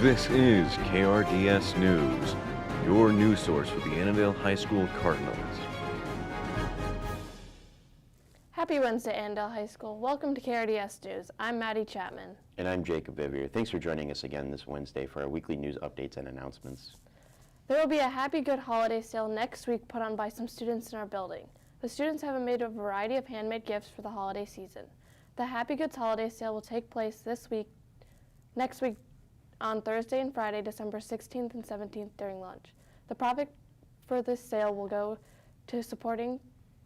This is KRDS News, your news source for the Annandale High School Cardinals. Happy Wednesday, Annandale High School. Welcome to KRDS News. I'm Maddie Chapman. And I'm Jacob Vivier. Thanks for joining us again this Wednesday for our weekly news updates and announcements. There will be a Happy Good holiday sale next week put on by some students in our building. The students have made a variety of handmade gifts for the holiday season. The Happy Goods holiday sale will take place next week on Thursday and Friday, December 16th and 17th during lunch. The profit for this sale will go to supporting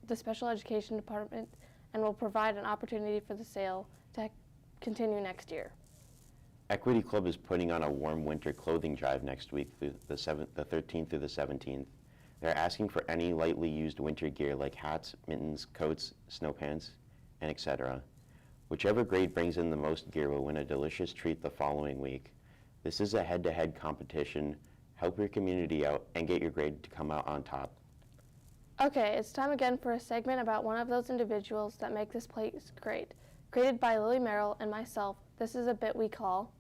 the special education department and will provide an opportunity for the sale to continue next year. Equity Club is putting on a warm winter clothing drive next week, through the 13th through the 17th. They're asking for any lightly used winter gear like hats, mittens, coats, snow pants, and etc. Whichever grade brings in the most gear will win a delicious treat the following week. This is a head-to-head competition. Help your community out and get your grade to come out on top. Okay, it's time again for a segment about one of those individuals that make this place great. Created by Lily Merrill and myself, this is a bit we call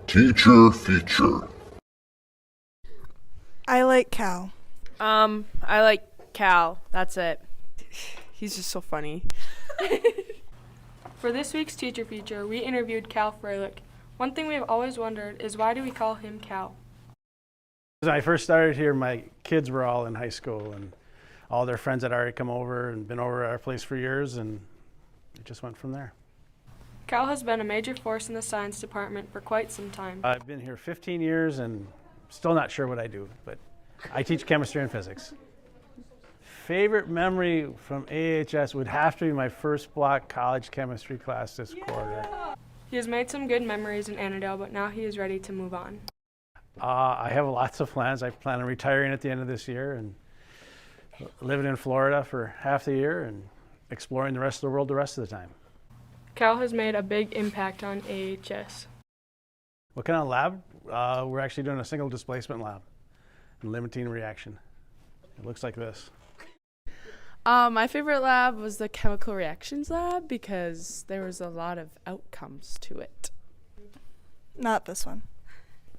Teacher Feature. I like Cal. I like Cal. That's it. He's just so funny. For this week's teacher feature, we interviewed Cal Freilich. One thing we've always wondered is why do we call him Cal? When I first started here, my kids were all in high school, and all their friends had already come over and been over at our place for years, and it just went from there. Cal has been a major force in the science department for quite some time. I've been here 15 years and still not sure what I do, but I teach chemistry and physics. Favorite memory from AHS would have to be my first block college chemistry class this quarter. He has made some good memories in Annandale, but now he is ready to move on. I have lots of plans. I plan on retiring at the end of this year and living in Florida for half the year and exploring the rest of the world the rest of the time. Cal has made a big impact on AHS. What kind of lab? We're actually doing a single displacement lab and limiting reaction. It looks like this. My favorite lab was the chemical reactions lab because there was a lot of outcomes to it. Not this one.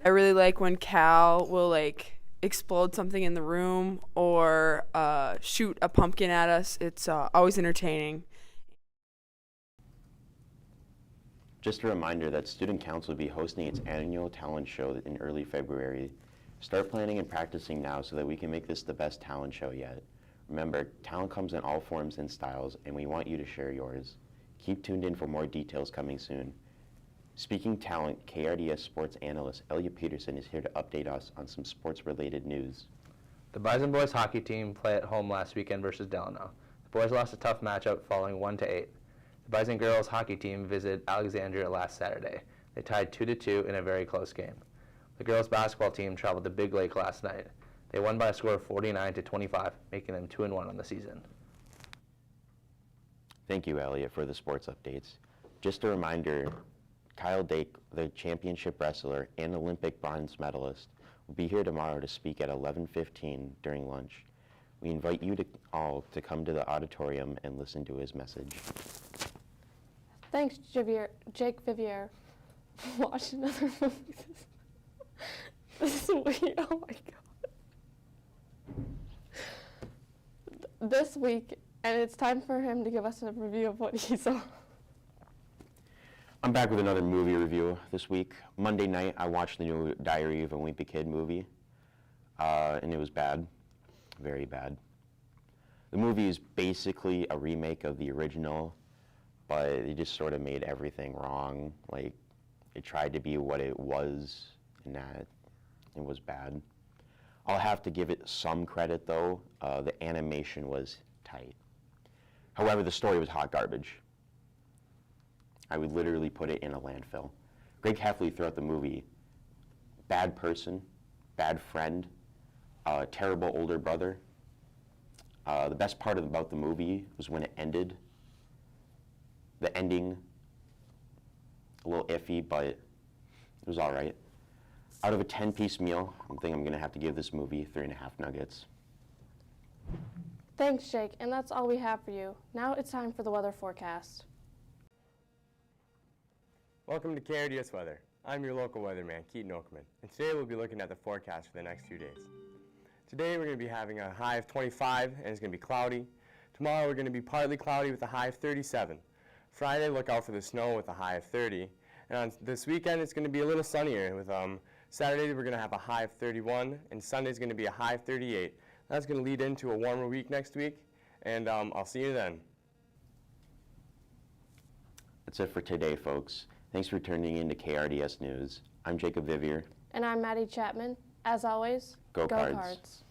I really like when Cal will explode something in the room or shoot a pumpkin at us. It's always entertaining. Just a reminder that Student Council will be hosting its annual talent show in early February. Start planning and practicing now so that we can make this the best talent show yet. Remember, talent comes in all forms and styles, and we want you to share yours. Keep tuned in for more details coming soon. Speaking talent, KRDS sports analyst Elliot Peterson is here to update us on some sports-related news. The Bison boys hockey team play at home last weekend versus Delano. The boys lost a tough matchup falling 1-8. The Bison girls hockey team visited Alexandria last Saturday. They tied 2-2 in a very close game. The girls basketball team traveled to Big Lake last night. They won by a score of 49-25, making them 2-1 on the season. Thank you, Elliot, for the sports updates. Just a reminder, Kyle Dake, the championship wrestler and Olympic bronze medalist, will be here tomorrow to speak at 11:15 during lunch. We invite you all to come to the auditorium and listen to his message. Thanks, Jake Vivier, for watching another movie. This is weird. Oh my God. This week, and it's time for him to give us a review of what he saw. I'm back with another movie review this week. Monday night, I watched the new Diary of a Wimpy Kid movie, and it was bad, very bad. The movie is basically a remake of the original, but it just sort of made everything wrong. Like, it tried to be what it was, and that it was bad. I'll have to give it some credit, though. The animation was tight. However, the story was hot garbage. I would literally put it in a landfill. Greg Heffley throughout the movie, bad person, bad friend, terrible older brother. The best part about the movie was when it ended. The ending, a little iffy, but it was all right. Out of a 10-piece meal, I think I'm gonna have to give this movie 3.5 nuggets. Thanks, Jake, and that's all we have for you. Now it's time for the weather forecast. Welcome to KRDS Weather. I'm your local weatherman, Keaton Oakman, and today we'll be looking at the forecast for the next 2 days. Today we're going to be having a high of 25 and it's going to be cloudy. Tomorrow we're going to be partly cloudy with a high of 37. Friday, look out for the snow with a high of 30. And on this weekend it's going to be a little sunnier with Saturday we're going to have a high of 31 and Sunday's going to be a high of 38. That's going to lead into a warmer week next week, and I'll see you then. That's it for today, folks. Thanks for tuning in to KRDS News. I'm Jacob Vivier. And I'm Maddie Chapman. As always, Go Cards. Cards.